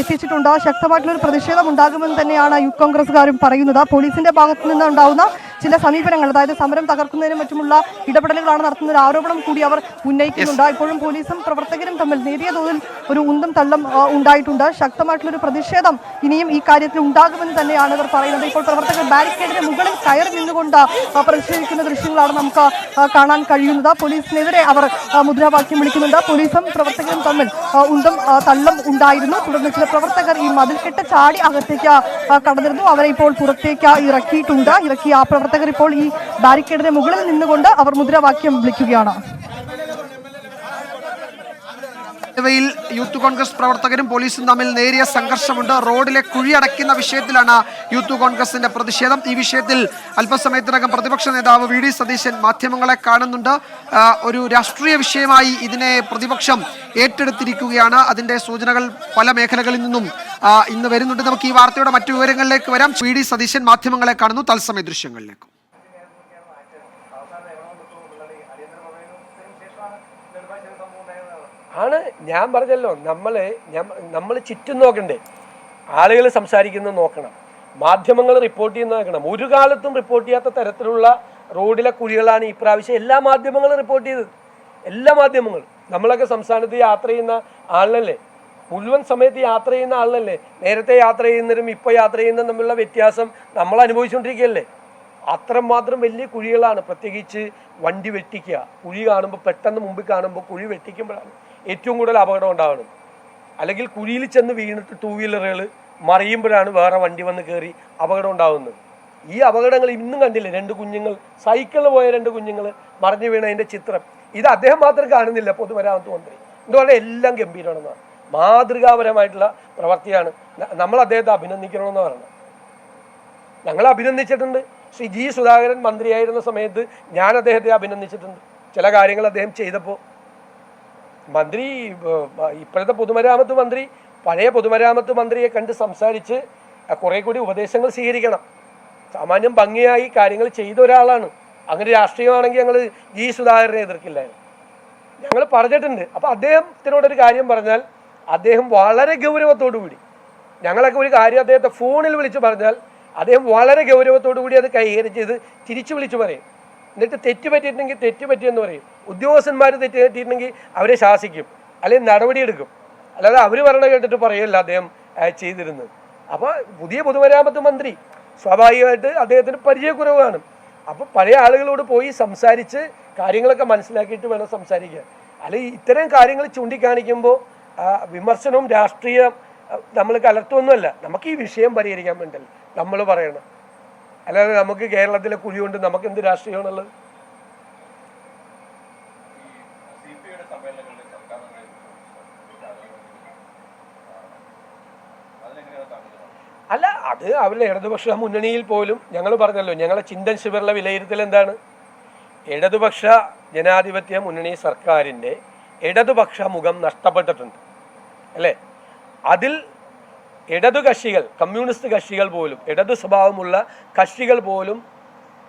എത്തിച്ചിട്ടുണ്ട്. ശക്തമായിട്ടുള്ള ഒരു പ്രതിഷേധം ഉണ്ടാകുമെന്ന് തന്നെയാണ് യൂത്ത് കോൺഗ്രസ്സുകാരും പറയുന്നത്. പോലീസിന്റെ ഭാഗത്തു നിന്ന് ഉണ്ടാകുന്ന ചില സമീപനങ്ങൾ, അതായത് സമരം തകർക്കുന്നതിനും മറ്റുമുള്ള ഇടപെടലുകളാണ് നടത്തുന്ന ഒരു ആരോപണം കൂടി അവർ ഉന്നയിക്കുന്നുണ്ട്. ഇപ്പോഴും പോലീസും പ്രവർത്തകരും തമ്മിൽ നേരിയ തോതിൽ ഒരു ഉന്തും തള്ളും ഉണ്ടായിട്ടുണ്ട്. ശക്തമായിട്ടുള്ള ഒരു പ്രതിഷേധം ഇനിയും ഈ കാര്യത്തിൽ ഉണ്ടാകുമെന്ന് തന്നെയാണ് ഇവർ പറയുന്നത്. ഇപ്പോൾ പ്രവർത്തകർ ബാരിക്കേഡിന് മുകളിൽ കയറി നിന്നുകൊണ്ട് പ്രതിഷേധിക്കുന്ന ദൃശ്യങ്ങളാണ് നമുക്ക് കാണാൻ കഴിയുന്നത്. പോലീസിനെതിരെ അവർ മുദ്രാവാക്യം വിളിക്കുന്നുണ്ട്. പോലീസും പ്രവർത്തകരും തമ്മിൽ ഉന്തും തള്ളും ഉണ്ടായിരുന്നു. തുടർന്ന് ചില പ്രവർത്തകർ ഈ മതിൽക്കെട്ട് ചാടി അകത്തേക്ക് കടന്നിരുന്നു. അവരെ ഇപ്പോൾ പുറത്തേക്ക് ഇറക്കിയിട്ടുണ്ട്. ഇറക്കിയ ആ പ്രവർത്തകർ ഇപ്പോൾ ഈ ബാരിക്കേഡിന് മുകളിൽ നിന്നുകൊണ്ട് അവർ മുദ്രാവാക്യം വിളിക്കുകയാണ്. ഇവയിൽ യൂത്ത് കോൺഗ്രസ് പ്രവർത്തകരും പോലീസും തമ്മിൽ നേരിയ സംഘർഷമുണ്ട്. റോഡിലെ കുഴി അടയ്ക്കുന്ന വിഷയത്തിലാണ് യൂത്ത് കോൺഗ്രസിന്റെ പ്രതിഷേധം. ഈ വിഷയത്തിൽ അല്പസമയത്തിനകം പ്രതിപക്ഷ നേതാവ് VD സതീശൻ മാധ്യമങ്ങളെ കാണുന്നുണ്ട്. ഒരു രാഷ്ട്രീയ വിഷയമായി ഇതിനെ പ്രതിപക്ഷം ഏറ്റെടുത്തിരിക്കുകയാണ്. അതിന്റെ സൂചനകൾ പല മേഖലകളിൽ നിന്നും ഇന്ന് വരുന്നുണ്ട്. നമുക്ക് ഈ വാർത്തയുടെ മറ്റു വിവരങ്ങളിലേക്ക് വരാം. VD സതീശൻ മാധ്യമങ്ങളെ കാണുന്നു. തത്സമയ ദൃശ്യങ്ങളിലേക്ക്. ആണ് ഞാൻ പറഞ്ഞല്ലോ, നമ്മൾ ചുറ്റും നോക്കണ്ടേ, ആളുകൾ സംസാരിക്കുന്നത് നോക്കണം, മാധ്യമങ്ങൾ റിപ്പോർട്ട് ചെയ്യുന്നത് നോക്കണം. ഒരു കാലത്തും റിപ്പോർട്ട് ചെയ്യാത്ത തരത്തിലുള്ള റോഡിലെ കുഴികളാണ് ഈ പ്രാവശ്യം എല്ലാ മാധ്യമങ്ങളും റിപ്പോർട്ട് ചെയ്തത്. എല്ലാ മാധ്യമങ്ങളും. നമ്മളൊക്കെ സംസ്ഥാനത്ത് യാത്ര ചെയ്യുന്ന ആളിനല്ലേ, മുഴുവൻ സമയത്ത് യാത്ര ചെയ്യുന്ന ആളിനല്ലേ. നേരത്തെ യാത്ര ചെയ്യുന്നവരും ഇപ്പോൾ യാത്ര ചെയ്യുന്നതും തമ്മിലുള്ള വ്യത്യാസം നമ്മൾ അനുഭവിച്ചുകൊണ്ടിരിക്കുകയല്ലേ. അത്രമാത്രം വലിയ കുഴികളാണ്. പ്രത്യേകിച്ച് വണ്ടി വെട്ടിക്കുക, കുഴി കാണുമ്പോൾ പെട്ടെന്ന് മുമ്പിൽ കാണുമ്പോൾ കുഴി വെട്ടിക്കുമ്പോഴാണ് ഏറ്റവും കൂടുതൽ അപകടം ഉണ്ടാവുന്നത്. അല്ലെങ്കിൽ കുഴിയിൽ ചെന്ന് വീണിട്ട് 2 വീലറുകൾ മറിയുമ്പോഴാണ് വേറെ വണ്ടി വന്ന് കയറി അപകടം ഉണ്ടാകുന്നത്. ഈ അപകടങ്ങൾ ഇന്നും കണ്ടില്ലേ, 2 കുഞ്ഞുങ്ങൾ, സൈക്കിളിൽ പോയ 2 കുഞ്ഞുങ്ങൾ മറിഞ്ഞു വീണതിൻ്റെ ചിത്രം. ഇത് അദ്ദേഹം മാത്രം കാണുന്നില്ല, പൊതുമരാമത്ത് മന്ത്രി. എന്തുകൊണ്ട് എല്ലാം ഗംഭീരമാണെന്നാണ്, മാതൃകാപരമായിട്ടുള്ള പ്രവൃത്തിയാണ്. നമ്മൾ അദ്ദേഹത്തെ അഭിനന്ദിക്കണമെന്ന് പറയുന്നത്. ഞങ്ങൾ അഭിനന്ദിച്ചിട്ടുണ്ട്. ശ്രീ G. സുധാകരൻ മന്ത്രിയായിരുന്ന സമയത്ത് ഞാൻ അദ്ദേഹത്തെ അഭിനന്ദിച്ചിട്ടുണ്ട്. ചില കാര്യങ്ങൾ അദ്ദേഹം ചെയ്തപ്പോൾ മന്ത്രി, ഇപ്പോഴത്തെ പൊതുമരാമത്ത് മന്ത്രി പഴയ പൊതുമരാമത്ത് മന്ത്രിയെ കണ്ട് സംസാരിച്ച് കുറേ കൂടി ഉപദേശങ്ങൾ സ്വീകരിക്കണം. സാമാന്യം ഭംഗിയായി കാര്യങ്ങൾ ചെയ്ത ഒരാളാണ്. അങ്ങനെ രാഷ്ട്രീയമാണെങ്കിൽ ഞങ്ങൾ G. സുധാകരനെ എതിർക്കില്ലായിരുന്നു, ഞങ്ങൾ പറഞ്ഞിട്ടുണ്ട്. അപ്പോൾ അദ്ദേഹത്തിനോടൊരു കാര്യം പറഞ്ഞാൽ അദ്ദേഹം വളരെ ഗൗരവത്തോടു കൂടി, ഞങ്ങളൊക്കെ ഒരു കാര്യം അദ്ദേഹത്തെ ഫോണിൽ വിളിച്ച് പറഞ്ഞാൽ അദ്ദേഹം വളരെ ഗൗരവത്തോടു കൂടി അത് കൈകാര്യം ചെയ്ത് തിരിച്ചു വിളിച്ചു പറയും. എന്നിട്ട് തെറ്റ് പറ്റിയിട്ടുണ്ടെങ്കിൽ തെറ്റ് പറ്റിയെന്ന് പറയും. ഉദ്യോഗസ്ഥന്മാർ തെറ്റ് പറ്റിയിട്ടുണ്ടെങ്കിൽ അവരെ ശാസിക്കും, അല്ലെങ്കിൽ നടപടിയെടുക്കും. അല്ലാതെ അവർ പറഞ്ഞ കേട്ടിട്ട് പറയല്ല അദ്ദേഹം ചെയ്തിരുന്നത്. അപ്പോൾ പുതിയ പൊതുമരാമത്ത് മന്ത്രി സ്വാഭാവികമായിട്ട് അദ്ദേഹത്തിന് പരിചയക്കുറവ് കാണും. അപ്പോൾ പഴയ ആളുകളോട് പോയി സംസാരിച്ച് കാര്യങ്ങളൊക്കെ മനസ്സിലാക്കിയിട്ട് വേണം സംസാരിക്കാൻ. അല്ലെങ്കിൽ ഇത്തരം കാര്യങ്ങൾ ചൂണ്ടിക്കാണിക്കുമ്പോൾ വിമർശനവും രാഷ്ട്രീയം നമ്മൾ കലർത്തുമൊന്നുമല്ല. നമുക്ക് ഈ വിഷയം പരിഹരിക്കാൻ വേണ്ടല്ലോ നമ്മൾ പറയണം. അല്ലാതെ നമുക്ക് കേരളത്തിലെ കുഴി കൊണ്ട് നമുക്ക് എന്ത് രാഷ്ട്രീയമാണുള്ളത്? അല്ല, അത് അവരുടെ ഇടതുപക്ഷ മുന്നണിയിൽ പോലും ഞങ്ങൾ പറഞ്ഞല്ലോ, ഞങ്ങളെ ചിന്തൻ ശിബിറിലെ വിലയിരുത്തൽ എന്താണ്? ഇടതുപക്ഷ ജനാധിപത്യ മുന്നണി സർക്കാരിൻ്റെ ഇടതുപക്ഷ മുഖം നഷ്ടപ്പെട്ടിട്ടുണ്ട് അല്ലേ. അതിൽ ഇടതു കക്ഷികൾ, കമ്മ്യൂണിസ്റ്റ് കക്ഷികൾ പോലും, ഇടതു സ്വഭാവമുള്ള കക്ഷികൾ പോലും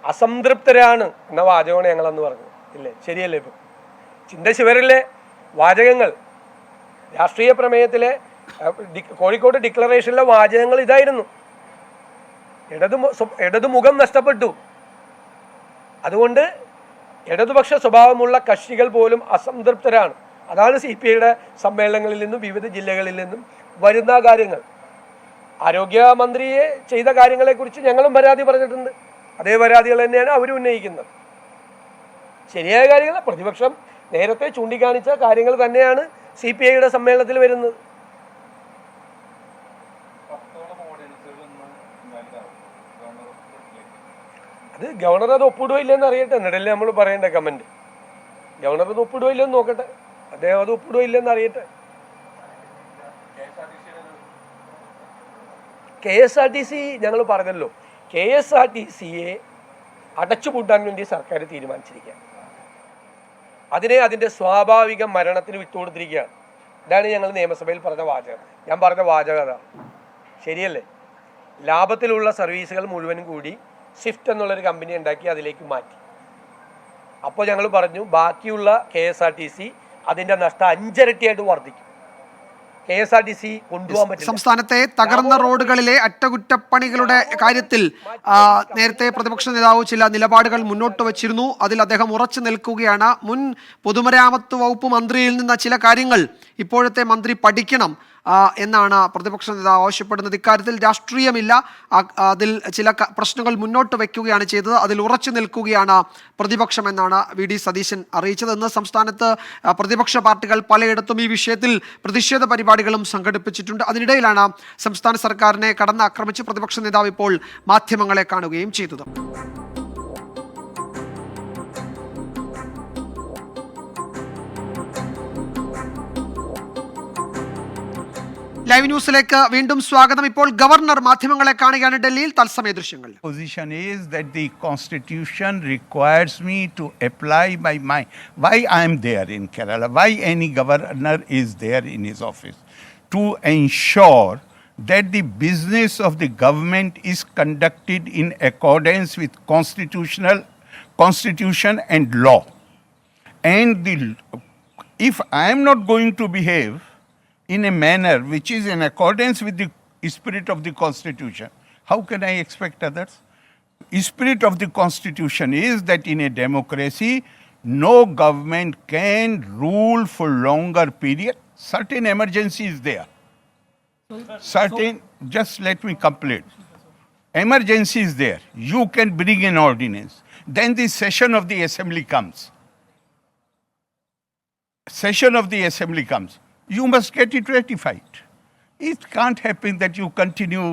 അസംതൃപ്തരാണ് എന്ന വാചകമാണ് ഞങ്ങളെന്ന് പറഞ്ഞു ഇല്ലേ? ശരിയല്ലേ? ഇപ്പം ചിന്ത ശിവരിലെ വാചകങ്ങൾ, രാഷ്ട്രീയ പ്രമേയത്തിലെ കോഴിക്കോട് ഡിക്ലറേഷനിലെ വാചകങ്ങൾ ഇതായിരുന്നു. ഇടതുമുഖം നഷ്ടപ്പെട്ടു. അതുകൊണ്ട് ഇടതുപക്ഷ സ്വഭാവമുള്ള കക്ഷികൾ പോലും അസംതൃപ്തരാണ്. അതാണ് CPIയുടെ സമ്മേളനങ്ങളിൽ നിന്നും വിവിധ ജില്ലകളിൽ നിന്നും വരുന്ന കാര്യങ്ങൾ. ആരോഗ്യമന്ത്രിയെ ചെയ്ത കാര്യങ്ങളെക്കുറിച്ച് ഞങ്ങളും പരാതി പറഞ്ഞിട്ടുണ്ട്. അതേ പരാതികൾ തന്നെയാണ് അവർ ഉന്നയിക്കുന്നത്. ശരിയായ കാര്യങ്ങൾ, പ്രതിപക്ഷം നേരത്തെ ചൂണ്ടിക്കാണിച്ച കാര്യങ്ങൾ തന്നെയാണ് CPIയുടെ സമ്മേളനത്തിൽ വരുന്നത്. അത് ഗവർണർ അത് ഒപ്പിടുകയോ ഇല്ലെന്ന് അറിയട്ടെ, എന്നിട്ടല്ലേ നമ്മൾ പറയേണ്ട കമൻറ്റ്. ഗവർണർ അത് ഒപ്പിടുകയോ ഇല്ലെന്ന് നോക്കട്ടെ, അദ്ദേഹം അത് ഒപ്പിടുകയോ ഇല്ലെന്ന് അറിയട്ടെ. KSRTC ഞങ്ങൾ പറഞ്ഞല്ലോ, KSRTCയെ അടച്ചുപൂട്ടാൻ വേണ്ടി സർക്കാർ തീരുമാനിച്ചിരിക്കുകയാണ്. അതിനെ അതിൻ്റെ സ്വാഭാവിക മരണത്തിന് വിട്ടുകൊടുത്തിരിക്കുകയാണ്. ഇതാണ് ഞങ്ങൾ നിയമസഭയിൽ പറഞ്ഞ വാചകം. ഞാൻ പറഞ്ഞ വാചകം അതാണ്. ശരിയല്ലേ? ലാഭത്തിലുള്ള സർവീസുകൾ മുഴുവനും കൂടി സ്വിഫ്റ്റ് എന്നുള്ളൊരു കമ്പനി ഉണ്ടാക്കി അതിലേക്ക് മാറ്റി. അപ്പോൾ ഞങ്ങൾ പറഞ്ഞു ബാക്കിയുള്ള KSRTC അതിൻ്റെ നഷ്ടം 5 ഇരട്ടിയായിട്ട് വർദ്ധിക്കും. KSRTC കൊണ്ടുപോകാൻ പറ്റില്ല. സംസ്ഥാനത്തെ തകർന്ന റോഡുകളിലെ അറ്റകുറ്റപ്പണികളുടെ കാര്യത്തിൽ നേരത്തെ പ്രതിപക്ഷ നേതാവ് ചില നിലപാടുകൾ മുന്നോട്ട് വച്ചിരുന്നു. അതിൽ അദ്ദേഹം ഉറച്ചു നിൽക്കുകയാണ്. മുൻ പൊതുമരാമത്ത് വകുപ്പ് മന്ത്രിയിൽ നിന്ന് ചില കാര്യങ്ങൾ ഇപ്പോഴത്തെ മന്ത്രി പഠിക്കണം എന്നാണ് പ്രതിപക്ഷ നേതാവ് ആവശ്യപ്പെടുന്നത്. ഇക്കാര്യത്തിൽ രാഷ്ട്രീയമില്ല, അതിൽ ചില പ്രശ്നങ്ങൾ മുന്നോട്ട് വയ്ക്കുകയാണ് ചെയ്തത്. അതിൽ ഉറച്ചു നിൽക്കുകയാണ് പ്രതിപക്ഷം എന്നാണ് VD സതീശൻ അറിയിച്ചത്. ഇന്ന് സംസ്ഥാനത്ത് പ്രതിപക്ഷ പാർട്ടികൾ പലയിടത്തും ഈ വിഷയത്തിൽ പ്രതിഷേധ പരിപാടികളും സംഘടിപ്പിച്ചിട്ടുണ്ട്. അതിനിടയിലാണ് സംസ്ഥാന സർക്കാരിനെ കടന്നാക്രമിച്ച് പ്രതിപക്ഷ നേതാവ് ഇപ്പോൾ മാധ്യമങ്ങളെ കാണുകയും ചെയ്തത്. ലൈവ് ന്യൂസിലേക്ക് വീണ്ടും സ്വാഗതം. ഇപ്പോൾ ഗവർണർ മാധ്യമങ്ങളെ കാണുകയാണ് ഡൽഹിയിൽ. തത്സമയ ദൃശ്യങ്ങൾ. Position is that the constitution requires me to apply my mind. Why I am there in Kerala? Why any governor is there in his office? To ensure that the business of the government is conducted in accordance with constitution and law. And if I am not going to behave in a manner which is in accordance with the spirit of the Constitution, how can I expect others? Spirit of the Constitution is that in a democracy, no government can rule for longer period. Certain emergency is there. Just let me complete. Emergency is there. You can bring an ordinance. Then the session of the assembly comes. You must get it ratified. It can't happen that you continue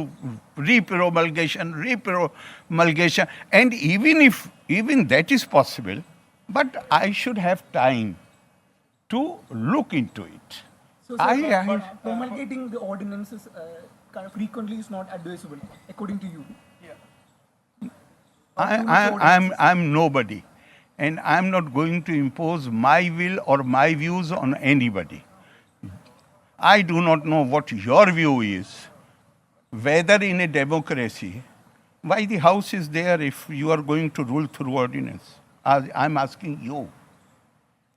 repromulgation, and even that is possible, but I should have time to look into it. So, promulgating the ordinances kind of frequently is not advisable, according to you. I'm nobody, and I'm not going to impose my will or my views on anybody. I do not know what your view is, whether in a democracy, why the House is there if you are going to rule through ordinance? I'm asking you.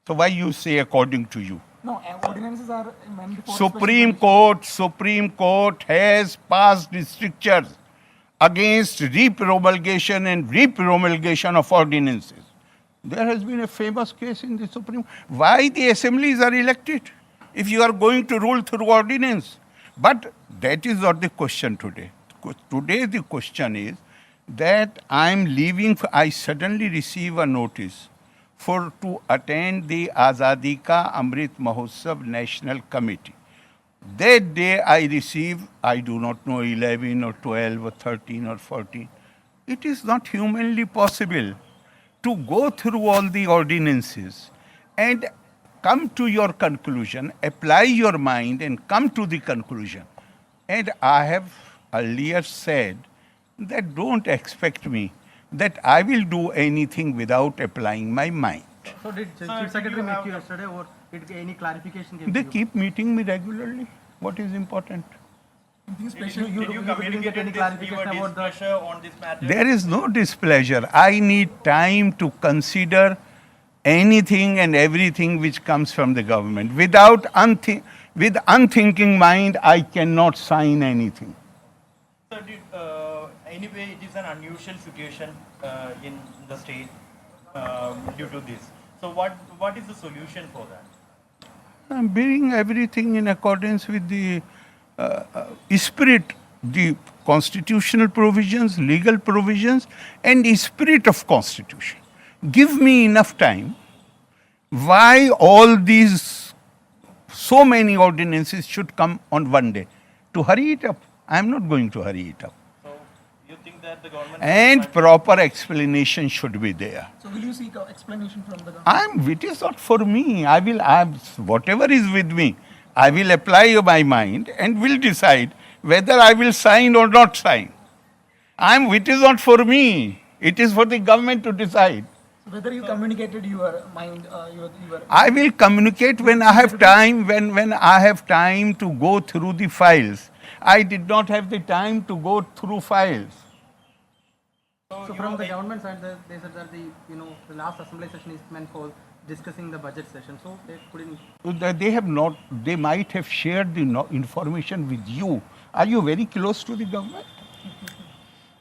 So why you say according to you? No, ordinances are meant for Supreme Court has passed strictures against repromulgation and repromulgation of ordinances. There has been a famous case in the Supreme. Why the assemblies are elected if you are going to rule through ordinance? But that is not the question today. Today the question is that I suddenly receive a notice to attend the Azadi Ka Amrit Mahotsav National Committee. That day I receive, I do not know, 11 or 12 or 13 or 14. It is not humanly possible to go through all the ordinances and come to your conclusion, apply your mind and come to the conclusion. And I have earlier said that don't expect me that I will do anything without applying my mind. So did Chief Secretary meet you yesterday, or did any clarification given? They keep meeting me regularly. What is important? Did you communicate any clarification about the displeasure on this matter? There is no displeasure. I need time to consider anything and everything which comes from the government. With unthinking mind, I cannot sign anything. So anyway, it is an unusual situation in the state due to this. So what is the solution for that? I'm bringing everything in accordance with the spirit, the constitutional provisions, legal provisions, and the spirit of Constitution. Give me enough time. Why all these, so many ordinances should come on one day? To hurry it up? I am not going to hurry it up. So you think that the government... And proper explanation should be there. So will you seek explanation from the government? It is not for me. Whatever is with me, I will apply my mind and will decide whether I will sign or not sign. It is not for me. It is for the government to decide. So whether you communicated your mind, your I will communicate when I have time, when I have time to go through the files. I did not have the time to go through files. So from the government side, they said that the last assembly session is meant for discussing the budget session. So they couldn't. They have not. They might have shared the information with you. Are you very close to the government?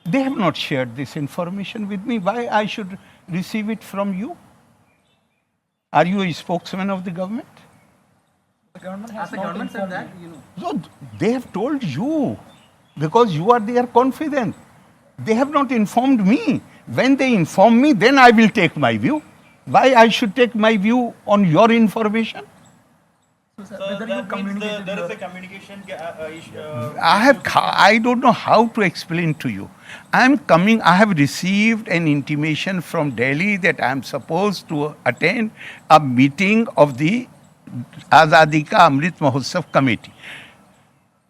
They have not shared this information with me. Why I should receive it from you? Are you a spokesman of the government? the government As has the not government said informed that, No, they have told you because you are their confidant. They have not informed me. When they inform me, then I will take my view. Why I should take my view on your information? So, sir, So whether that you means communicated there is your- a communication issue. I don't know how to explain to you. I have received an intimation from Delhi that I am supposed to attend a meeting of the Azadi Ka Amrit Mahotsav committee.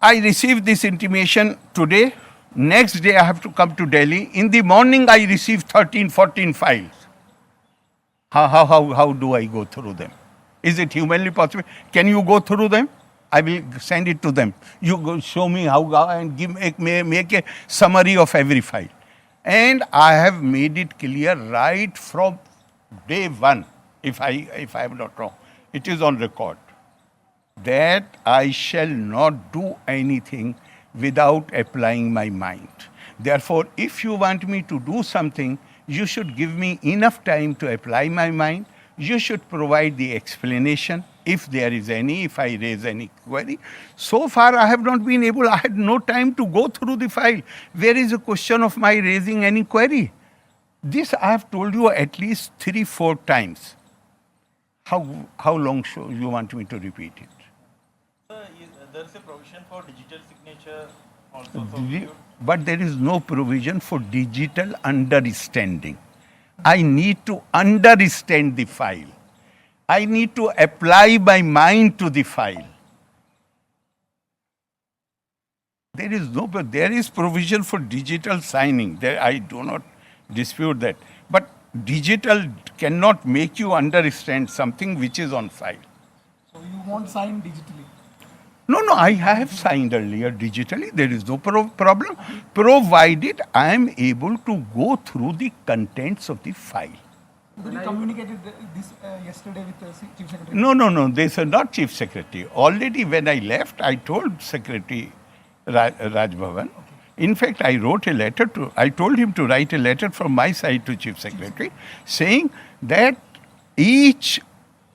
I received this intimation today. Next day I have to come to Delhi. In the morning I received 13, 14 files. How do I go through them? Is it humanly possible? Can you go through them? I will send it to them. You go show me how and make a summary of every file. And I have made it clear right from day one, if I am not wrong. It is on record that I shall not do anything without applying my mind. Therefore, if you want me to do something, you should give me enough time to apply my mind. You should provide the explanation, if there is any, if I raise any query. So far, I have not been able, I had no time to go through the file. Where is a question of my raising any query? This I have told you at least 3-4 times. How long should you want me to repeat it? Sir, there is a provision for digital signature also. So But there is no provision for digital understanding. I need to understand the file. I need to apply my mind to the file. There is provision for digital signing. I do not dispute that. But digital cannot make you understand something which is on file. So you won't sign digitally. No, I have signed earlier digitally. There is no problem, provided I am able to go through the contents of the file. Then you communicated this yesterday with the Chief Secretary? No, they said not Chief Secretary. Already when I left, I told Secretary Raj Bhavan. In fact, I told him to write a letter from my side to Chief Secretary saying that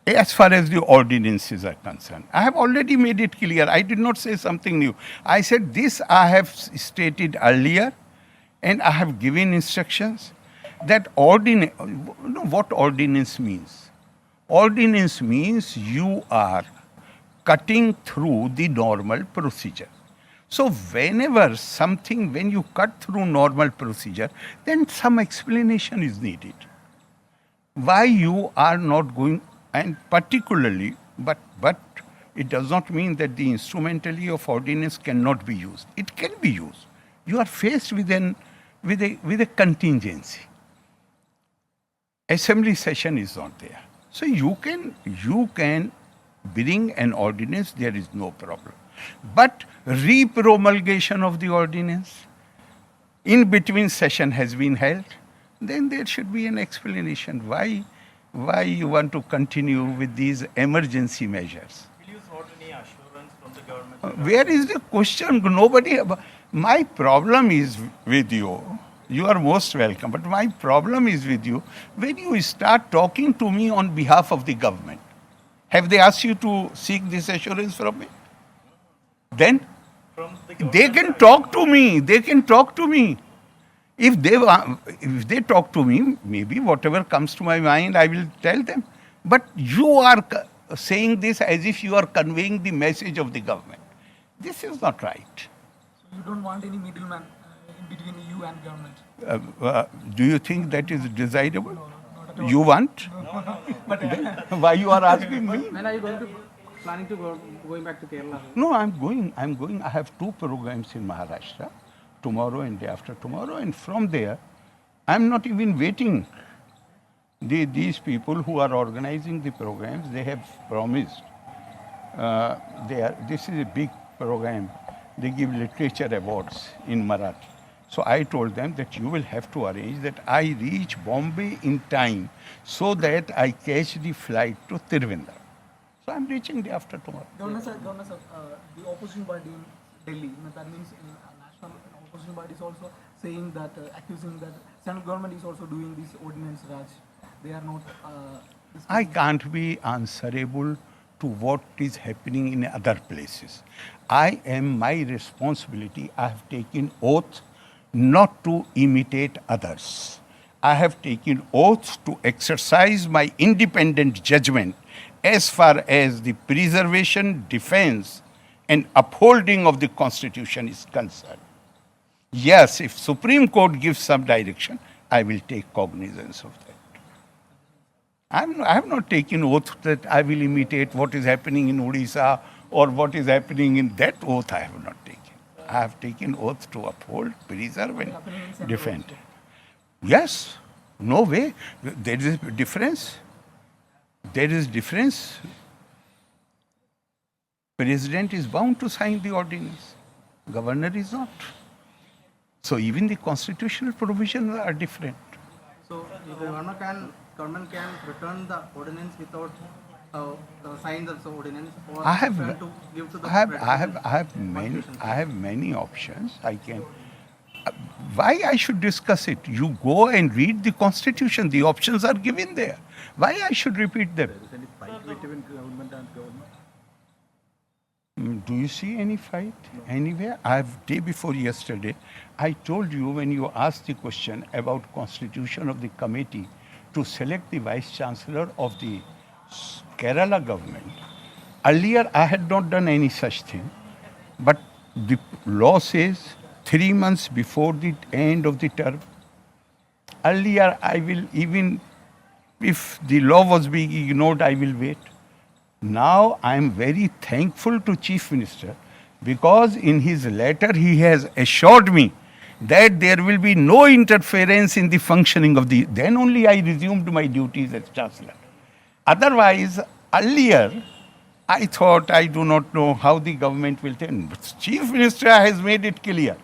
as far as the ordinances are concerned, I have already made it clear. I did not say something new. I said this I have stated earlier and I have given instructions that what ordinance means? Ordinance means you are cutting through the normal procedure. So when you cut through normal procedure, then some explanation is needed. Why you are not going, and particularly, but it does not mean that the instrumentality of ordinance cannot be used. It can be used. You are faced with a contingency. Assembly session is not there. So you can bring an ordinance, there is no problem. But re-promulgation of the ordinance, in between session has been held, then there should be an explanation why you want to continue with these emergency measures. will you sought any assurance from the government? Where is the question? My problem is with you. You are most welcome, but my problem is with you when you start talking to me on behalf of the government. Have they asked you to seek this assurance from me? Then they can talk to me. They can talk to me. If they talk to me, maybe whatever comes to my mind, I will tell them. But you are saying this as if you are conveying the message of the government. This is not right. So you don't want any middleman in between you and government? Do you think that is desirable? No, not at all. You want? But Why you are asking me? when are you planning to going back to Kerala? No, I'm going. I have 2 programs in Maharashtra, tomorrow and day after tomorrow. And from there, I'm not even waiting. These people who are organizing the programs, they have promised. This is a big program. They give literature awards in Marathi. So I told them that you will have to arrange that I reach Bombay in time so that I catch the flight to Tiruvandrum. So I'm reaching day after tomorrow. Governor sir, the opposition party in Delhi, that means in national opposition party is also saying that, accusing that central government is also doing this ordinance Raj. They are not. I can't be answerable to what is happening in other places. My responsibility, I have taken oath not to imitate others. I have taken oath to exercise my independent judgment as far as the preservation, defense, and upholding of the Constitution is concerned. Yes, if Supreme Court gives some direction, I will take cognizance of that. I have not taken oath that I will imitate what is happening in Odisha or what is happening in that oath. I have not taken. I have taken oath to uphold, preserve, and defend. Yes, no way. There is a difference. There is difference. President is bound to sign the ordinance. Governor is not. So even the constitutional provisions are different. So if the government can return the ordinance without sign the ordinance, or I have, return to give to the I have many options. I can. Why I should discuss it? You go and read the Constitution. The options are given there. Why I should repeat them? Do you see any fight anywhere? Day before yesterday, I told you when you asked the question about constitution of the committee to select the Vice Chancellor of the Kerala government. Earlier, I had not done any such thing, but the law says 3 months before the end of the term. Earlier, I will, even if the law was being ignored, I will wait. Now, I am very thankful to Chief Minister because in his letter, he has assured me that there will be no interference in the functioning of the... Then only I resumed my duties as Chancellor. Otherwise, earlier, I thought, I do not know how the government will take. But Chief Minister has made it clear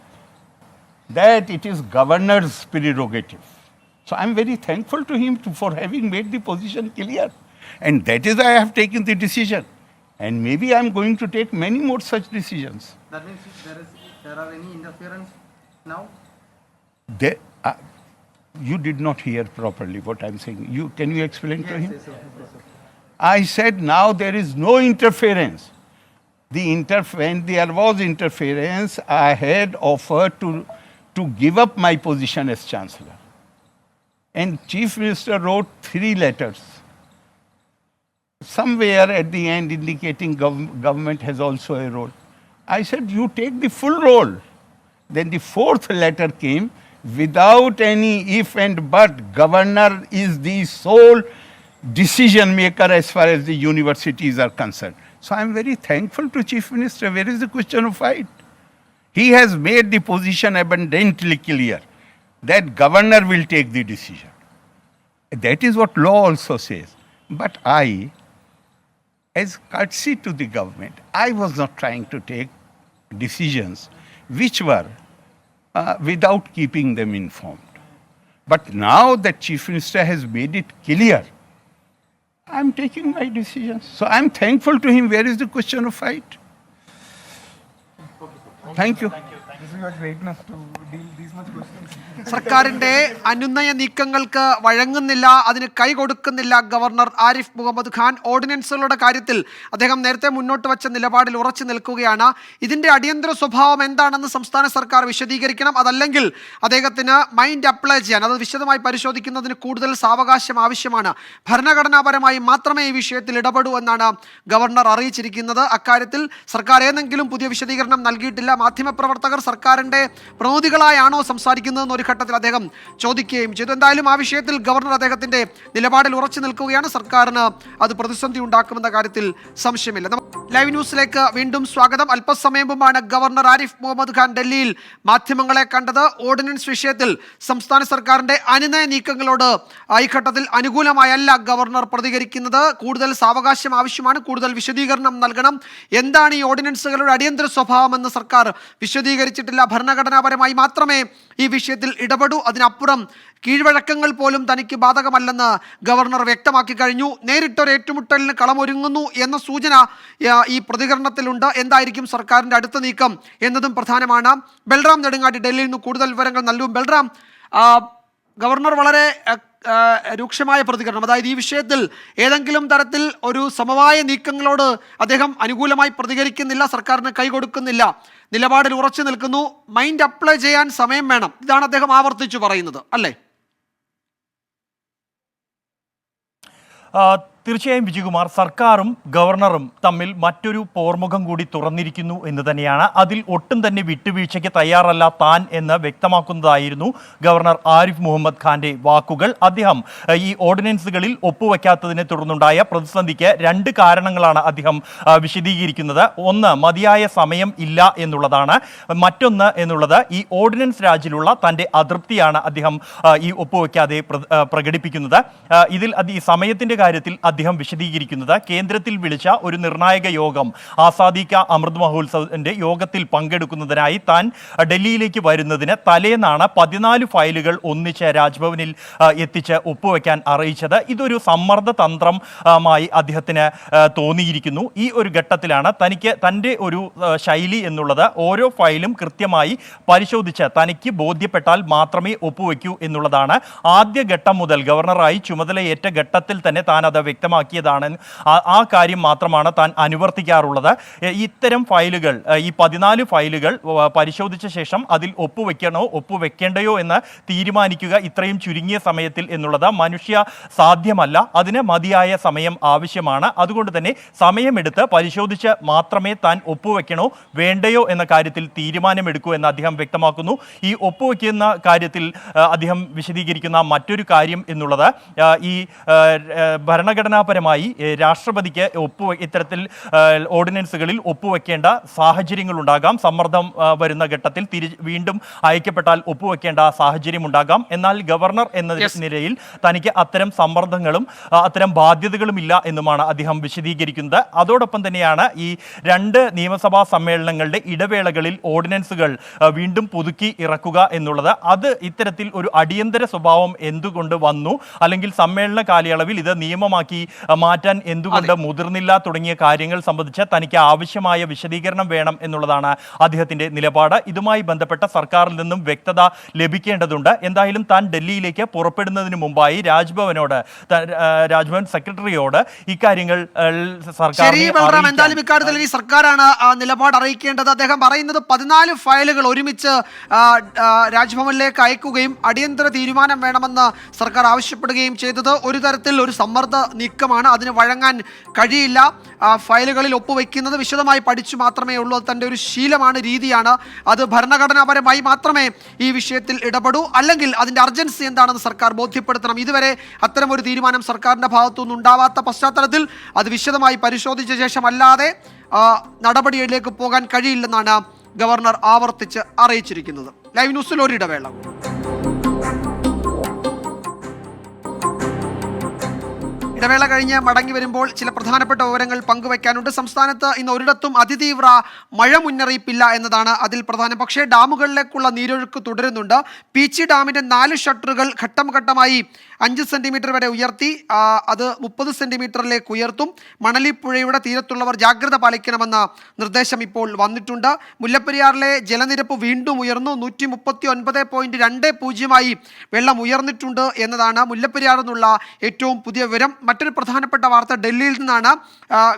that it is Governor's prerogative. So I'm very thankful to him for having made the position clear. And that is why I have taken the decision. And maybe I'm going to take many more such decisions. That means there are any interference now? You did not hear properly what I'm saying. Can you explain to him? Yes, sir. I said now there is no interference. When there was interference, I had offered to give up my position as Chancellor. And Chief Minister wrote 3 letters. Somewhere at the end indicating government has also a role. I said, you take the full role. Then the 4th letter came without any if and but. Governor is the sole decision maker as far as the universities are concerned. So I'm very thankful to Chief Minister. Where is the question of fight? He has made the position abundantly clear that governor will take the decision. That is what law also says. But I, as courtesy to the government, I was not trying to take decisions which were without keeping them informed. But now that Chief Minister has made it clear, I'm taking my decisions. So I'm thankful to him. Where is the question of fight? Thank you. This is your greatness to deal these much questions. സർക്കാരിന്റെ അനുനയ നീക്കങ്ങൾക്ക് വഴങ്ങുന്നില്ല, അതിന് കൈ കൊടുക്കുന്നില്ല ഗവർണർ ആരിഫ് മുഹമ്മദ് ഖാൻ. ഓർഡിനൻസുകളുടെ കാര്യത്തിൽ അദ്ദേഹം നേരത്തെ മുന്നോട്ട് വച്ച നിലപാടിൽ ഉറച്ചു നിൽക്കുകയാണ്. ഇതിന്റെ അടിയന്തര സ്വഭാവം എന്താണെന്ന് സംസ്ഥാന സർക്കാർ വിശദീകരിക്കണം. അതല്ലെങ്കിൽ അദ്ദേഹത്തിന് മൈൻഡ് അപ്ലൈ ചെയ്യാൻ, അത് വിശദമായി പരിശോധിക്കുന്നതിന് കൂടുതൽ സാവകാശം ആവശ്യമാണ്. ഭരണഘടനാപരമായി മാത്രമേ ഈ വിഷയത്തിൽ ഇടപെടൂ എന്നാണ് ഗവർണർ അറിയിച്ചിരിക്കുന്നത്. അക്കാര്യത്തിൽ സർക്കാർ ഏതെങ്കിലും പുതിയ വിശദീകരണം നൽകിയിട്ടില്ല. മാധ്യമപ്രവർത്തകർ സർക്കാരിൻ്റെ പ്രതിനിധികളായാണോ സംസാരിക്കുന്നതെന്ന് ഒരു ഘട്ടത്തിൽ അദ്ദേഹം ചോദിക്കുകയും ചെയ്തു. എന്തായാലും ആ വിഷയത്തിൽ ഗവർണർ അദ്ദേഹത്തിൻ്റെ നിലപാടിൽ ഉറച്ചു നിൽക്കുകയാണ്. സർക്കാരിന് അത് പ്രതിസന്ധി ഉണ്ടാക്കുമെന്ന കാര്യത്തിൽ സംശയമില്ല. ലൈവ് ന്യൂസിലേക്ക് വീണ്ടും സ്വാഗതം. അല്പസമയം മുമ്പാണ് ഗവർണർ ആരിഫ് മുഹമ്മദ് ഖാൻ ഡൽഹിയിൽ മാധ്യമങ്ങളെ കണ്ടത്. ഓർഡിനൻസ് വിഷയത്തിൽ സംസ്ഥാന സർക്കാരിൻ്റെ അനുനയ നീക്കങ്ങളോട് ഈ ഘട്ടത്തിൽ അനുകൂലമായല്ല ഗവർണർ പ്രതികരിക്കുന്നത്. കൂടുതൽ സാവകാശം ആവശ്യമാണ്, കൂടുതൽ വിശദീകരണം നൽകണം. എന്താണ് ഈ ഓർഡിനൻസുകളുടെ അടിയന്തര സ്വഭാവമെന്ന് സർക്കാർ വിശദീകരിച്ചിട്ടില്ല. ഭരണഘടനാപരമായി മാത്രമേ ഈ വിഷയത്തിൽ ഇടപെടൂ, അതിനപ്പുറം കീഴ്വഴക്കങ്ങൾ പോലും തനിക്ക് ബാധകമല്ലെന്ന് ഗവർണർ വ്യക്തമാക്കി കഴിഞ്ഞു. നേരിട്ടൊരു ഏറ്റുമുട്ടലിന് കളമൊരുങ്ങുന്നു എന്ന സൂചന ഈ പ്രതികരണത്തിലുണ്ട്. എന്തായിരിക്കും സർക്കാരിൻ്റെ അടുത്ത നീക്കം എന്നതും പ്രധാനമാണ്. ബൽറാം നെടുങ്ങാടി ഡൽഹിയിൽ നിന്ന് കൂടുതൽ വിവരങ്ങൾ നൽകും. ബൽറാം, ഗവർണർ വളരെ രൂക്ഷമായ പ്രതികരണം, അതായത് ഈ വിഷയത്തിൽ ഏതെങ്കിലും തരത്തിൽ ഒരു സമവായ നീക്കങ്ങളോട് അദ്ദേഹം അനുകൂലമായി പ്രതികരിക്കുന്നില്ല, സർക്കാരിന് കൈകൊടുക്കുന്നില്ല, നിലപാടിൽ ഉറച്ചു നിൽക്കുന്നു, മൈൻഡ് അപ്ലൈ ചെയ്യാൻ സമയം വേണം, ഇതാണ് അദ്ദേഹം ആവർത്തിച്ചു പറയുന്നത്, അല്ലേ? തീർച്ചയായും വിജയകുമാർ, സർക്കാരും ഗവർണറും തമ്മിൽ മറ്റൊരു പോർമുഖം കൂടി തുറന്നിരിക്കുന്നു എന്ന് തന്നെയാണ്. അതിൽ ഒട്ടും തന്നെ വിട്ടുവീഴ്ചയ്ക്ക് തയ്യാറല്ല താൻ എന്ന് വ്യക്തമാക്കുന്നതായിരുന്നു ഗവർണർ ആരിഫ് മുഹമ്മദ് ഖാന്റെ വാക്കുകൾ. അദ്ദേഹം ഈ ഓർഡിനൻസുകളിൽ ഒപ്പുവെക്കാത്തതിനെ തുടർന്നുണ്ടായ പ്രതിസന്ധിക്ക് രണ്ട് കാരണങ്ങളാണ് അദ്ദേഹം വിശദീകരിക്കുന്നത്. ഒന്ന്, മതിയായ സമയം ഇല്ല എന്നുള്ളതാണ്. മറ്റൊന്ന് എന്നുള്ളത് ഈ ഓർഡിനൻസ് രാജിലുള്ള തൻ്റെ അതൃപ്തിയാണ് അദ്ദേഹം ഈ ഒപ്പുവെക്കാതെ പ്രകടിപ്പിക്കുന്നത്. ഇതിൽ ഈ സമയത്തിൻ്റെ കാര്യത്തിൽ അദ്ദേഹം വിശദീകരിക്കുന്നത്, കേന്ദ്രത്തിൽ വിളിച്ച ഒരു നിർണായക യോഗം, ആസാദി കാ അമൃത് മഹോത്സവത്തിന്റെ യോഗത്തിൽ പങ്കെടുക്കുന്നതിനായി താൻ ഡൽഹിയിലേക്ക് വരുന്നതിന് തലേന്നാണ് 14 ഫയലുകൾ ഒന്നിച്ച് രാജ്ഭവനിൽ എത്തിച്ച് ഒപ്പുവെക്കാൻ അറിയിച്ചത്. ഇതൊരു സമ്മർദ്ദ തന്ത്രമായി അദ്ദേഹത്തിന് തോന്നിയിരിക്കുന്നു. ഈ ഒരു ഘട്ടത്തിലാണ് തനിക്ക് തൻ്റെ ഒരു ശൈലി എന്നുള്ളത് ഓരോ ഫയലും കൃത്യമായി പരിശോധിച്ച് തനിക്ക് ബോധ്യപ്പെട്ടാൽ മാത്രമേ ഒപ്പുവെക്കൂ എന്നുള്ളതാണ്. ആദ്യഘട്ടം മുതൽ ഗവർണറായി ചുമതലയേറ്റ ഘട്ടത്തിൽ തന്നെ താൻ അത് വ്യക്തമാക്കിയതാണ്. ആ കാര്യം മാത്രമാണ് താൻ അനുവർത്തിക്കാറുള്ളത്. ഇത്തരം ഫയലുകൾ, ഈ 14 ഫയലുകൾ പരിശോധിച്ച ശേഷം അതിൽ ഒപ്പുവെക്കണോ ഒപ്പുവെക്കേണ്ടയോ എന്ന് തീരുമാനിക്കുക ഇത്രയും ചുരുങ്ങിയ സമയത്തിൽ എന്നുള്ളത് മനുഷ്യ സാധ്യമല്ല. അതിന് മതിയായ സമയം ആവശ്യമാണ്. അതുകൊണ്ട് തന്നെ സമയമെടുത്ത് പരിശോധിച്ച് മാത്രമേ താൻ ഒപ്പുവെക്കണോ വേണ്ടയോ എന്ന കാര്യത്തിൽ തീരുമാനമെടുക്കൂ എന്ന് അദ്ദേഹം വ്യക്തമാക്കുന്നു. ഈ ഒപ്പുവെക്കുന്ന കാര്യത്തിൽ അദ്ദേഹം വിശദീകരിക്കുന്ന മറ്റൊരു കാര്യം എന്നുള്ളത്, ഈ ഭരണഘടനാപരമായി രാഷ്ട്രപതിക്ക് ഇത്തരത്തിൽ ഓർഡിനൻസുകളിൽ ഒപ്പുവെക്കേണ്ട സാഹചര്യങ്ങളുണ്ടാകാം. സമ്മർദ്ദം വരുന്ന ഘട്ടത്തിൽ വീണ്ടും അയക്കപ്പെട്ടാൽ ഒപ്പുവെക്കേണ്ട സാഹചര്യമുണ്ടാകാം. എന്നാൽ ഗവർണർ എന്ന നിലയിൽ തനിക്ക് അത്തരം സമ്മർദ്ദങ്ങളും അത്തരം ബാധ്യതകളും ഇല്ല എന്നുമാണ് അദ്ദേഹം വിശദീകരിക്കുന്നത്. അതോടൊപ്പം തന്നെയാണ് ഈ 2 നിയമസഭാ സമ്മേളനങ്ങളുടെ ഇടവേളകളിൽ ഓർഡിനൻസുകൾ വീണ്ടും പുതുക്കി ഇറക്കുക എന്നുള്ളത്. അത് ഇത്തരത്തിൽ ഒരു അടിയന്തര സ്വഭാവം എന്തുകൊണ്ട് വന്നു, അല്ലെങ്കിൽ സമ്മേളന കാലയളവിൽ ഇത് നിയമമാക്കി മാറ്റാൻ എന്തുകൊണ്ട് മുതിർന്നില്ല തുടങ്ങിയ കാര്യങ്ങൾ സംബന്ധിച്ച് തനിക്ക് ആവശ്യമായ വിശദീകരണം വേണം എന്നുള്ളതാണ് അദ്ദേഹത്തിന്റെ നിലപാട്. ഇതുമായി ബന്ധപ്പെട്ട സർക്കാരിൽ നിന്നും വ്യക്തത ലഭിക്കേണ്ടതുണ്ട്. എന്തായാലും താൻ ഡൽഹിയിലേക്ക് പുറപ്പെടുന്നതിന് മുമ്പായി രാജ്ഭവൻ സെക്രട്ടറിയോട് ഇക്കാര്യങ്ങൾ സർക്കാരാണ് നിലപാട് അറിയിക്കേണ്ടത്. അദ്ദേഹം പറയുന്നത് 14 ഫയലുകൾ ഒരുമിച്ച് രാജ്ഭവനിലേക്ക് അയക്കുകയും അടിയന്തര തീരുമാനം വേണമെന്ന് സർക്കാർ ആവശ്യപ്പെടുകയും ചെയ്തത് ഒരു തരത്തിൽ ഒരു സമ്മർദ്ദ നീക്കമാണ്. അതിന് വഴങ്ങാൻ കഴിയില്ല. ഫയലുകളിൽ ഒപ്പുവെക്കുന്നത് വിശദമായി പഠിച്ചു മാത്രമേ ഉള്ളൂ. അത് തൻ്റെ ഒരു ശീലമാണ്, രീതിയാണ്. അത് ഭരണഘടനാപരമായി മാത്രമേ ഈ വിഷയത്തിൽ ഇടപെടൂ. അല്ലെങ്കിൽ അതിൻ്റെ അർജൻസി എന്താണെന്ന് സർക്കാർ ബോധ്യപ്പെടുത്തണം. ഇതുവരെ അത്തരം ഒരു തീരുമാനം സർക്കാരിൻ്റെ ഭാഗത്തുനിന്ന് ഉണ്ടാവാത്ത പശ്ചാത്തലത്തിൽ അത് വിശദമായി പരിശോധിച്ച ശേഷമല്ലാതെ നടപടിയിലേക്ക് പോകാൻ കഴിയില്ലെന്നാണ് ഗവർണർ ആവർത്തിച്ച് അറിയിച്ചിരിക്കുന്നത്. ലൈവ് ന്യൂസിൽ ഒരിടവേള. ഇടവേള കഴിഞ്ഞ് മടങ്ങി വരുമ്പോൾ ചില പ്രധാനപ്പെട്ട വിവരങ്ങൾ പങ്കുവയ്ക്കാനുണ്ട്. സംസ്ഥാനത്ത് ഇന്ന് ഒരിടത്തും അതിതീവ്ര മഴ മുന്നറിയിപ്പില്ല എന്നതാണ് അതിൽ പ്രധാനം. പക്ഷേ ഡാമുകളിലേക്കുള്ള നീരൊഴുക്ക് തുടരുന്നുണ്ട്. പീച്ചി ഡാമിൻ്റെ 4 ഷട്ടറുകൾ ഘട്ടം ഘട്ടമായി 5 സെൻറ്റിമീറ്റർ വരെ ഉയർത്തി, അത് 30 സെൻറ്റിമീറ്ററിലേക്ക് ഉയർത്തും. മണലിപ്പുഴയുടെ തീരത്തുള്ളവർ ജാഗ്രത പാലിക്കണമെന്ന നിർദ്ദേശം ഇപ്പോൾ വന്നിട്ടുണ്ട്. മുല്ലപ്പെരിയാറിലെ ജലനിരപ്പ് വീണ്ടും ഉയർന്നു. 139.20 വെള്ളം ഉയർന്നിട്ടുണ്ട് എന്നതാണ് മുല്ലപ്പെരിയാർ എന്നുള്ള ഏറ്റവും പുതിയ വിവരം. മറ്റൊരു പ്രധാനപ്പെട്ട വാർത്ത ഡൽഹിയിൽ നിന്നാണ്.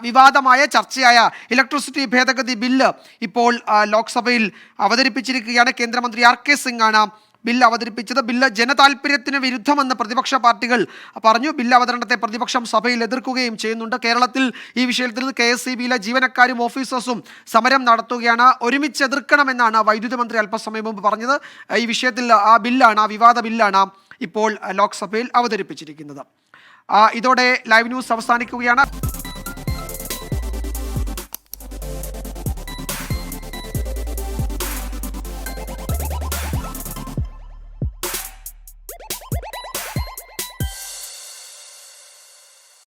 വിവാദമായ ചർച്ചയായ ഇലക്ട്രിസിറ്റി ഭേദഗതി ബില്ല് ഇപ്പോൾ ലോക്സഭയിൽ അവതരിപ്പിച്ചിരിക്കുകയാണ്. കേന്ദ്രമന്ത്രി ആർ കെ സിംഗ് ആണ് ബില്ല് അവതരിപ്പിച്ചത്. ബില്ല് ജനതാൽപര്യത്തിന് വിരുദ്ധമെന്ന് പ്രതിപക്ഷ പാർട്ടികൾ പറഞ്ഞു. ബില്ല് അവതരണത്തെ പ്രതിപക്ഷം സഭയിൽ എതിർക്കുകയും ചെയ്യുന്നുണ്ട്. കേരളത്തിൽ ഈ വിഷയത്തിൽ KSEBയിലെ ജീവനക്കാരും ഓഫീസേഴ്സും സമരം നടത്തുകയാണ്. ഒരുമിച്ച് എതിർക്കണമെന്നാണ് വൈദ്യുതി മന്ത്രി അല്പസമയം മുമ്പ് പറഞ്ഞത്. ഈ വിഷയത്തിൽ ആ വിവാദ ബില്ലാണ് ഇപ്പോൾ ലോക്സഭയിൽ അവതരിപ്പിച്ചിരിക്കുന്നത്. ഇതോടെ ലൈവ് ന്യൂസ് അവസാനിക്കുകയാണ്.